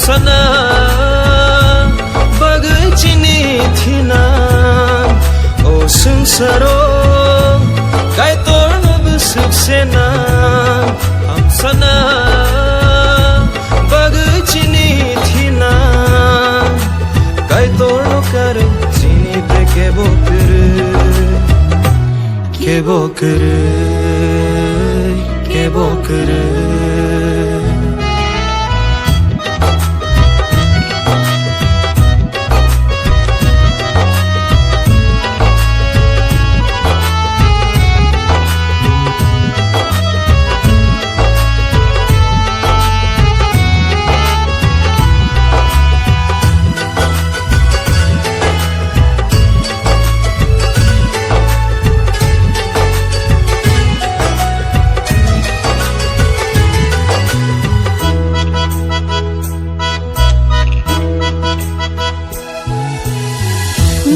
hamsana bagai chini thina o Swngcharo kai tor no busuk sena hamsana bagai chini thina kai tor no kar chini te kebo kere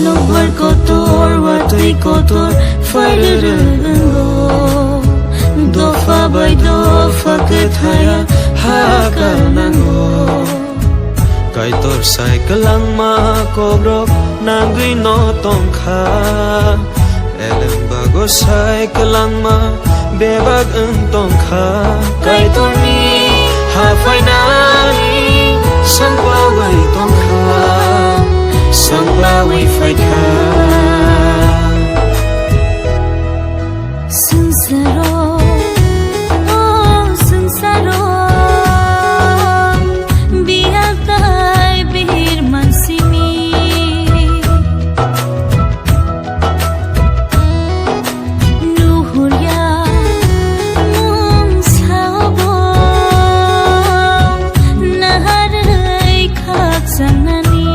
Luar kotor, watui kotor, farerenggo. Dofa by dofa kethaya hakanango. Kaitor cycle ang makobrok nangui no tongkha. Elem bago cycle ang ma bebag ang tongkha. Kaitor ni hafay nani sangpaway tongkha. Sanglawi fight ka Swngcharo, oh Swngcharo, biar tay bihir mansimi. Nuhurya mung sabo, naharay kaksanani.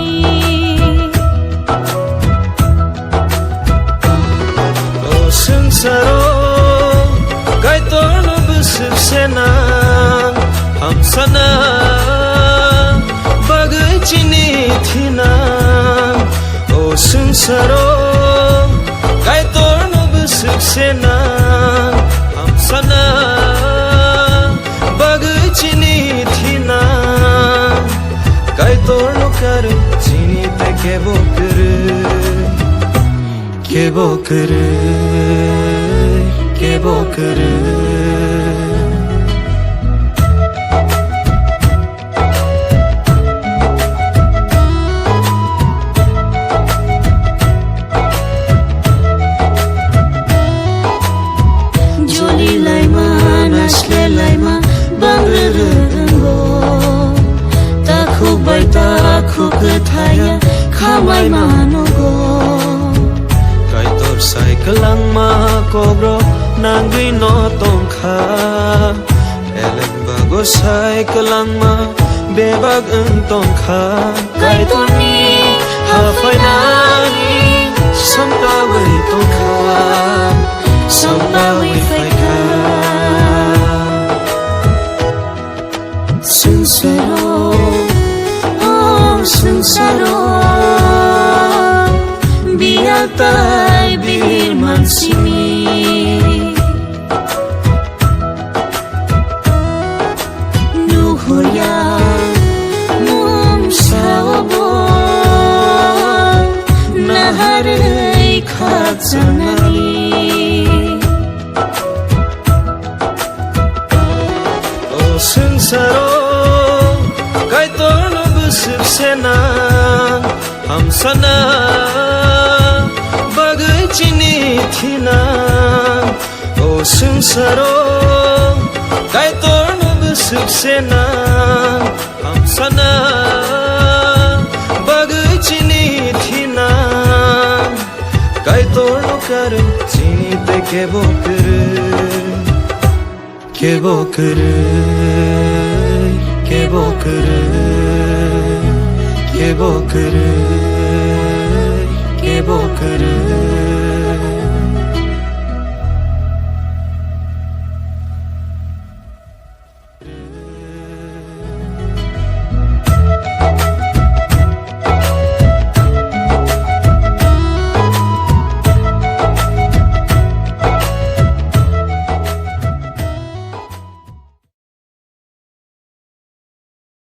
Swngcharo kai tor no busuk sena hamsana bagai chini thina o Swngcharo kai tor no busuk sena hamsana bagai chini thina kai tor no kar chini te kebo kere Joli laima, nasle laima, bangrenggo. Takhuk bai takhuk kethaya khamai manogo. Kaitor cycle ang makobrok nangui no tongkha. Elem bago cycle ang ma bebag ang tongkha. Kaitor ni hafay nani sangpaway tongkha. Sangpaway fight ka Swngcharo, oh Swngcharo, biar tay bihir mansimi. Nuhurya mung sabo, naharay kaksanani. Swngcharo kai tor no busuk sena hamsana bagai chini thina o Swngcharo kai tor no busuk sena hamsana bagai chini thina kai tor no kar chini te kebo kere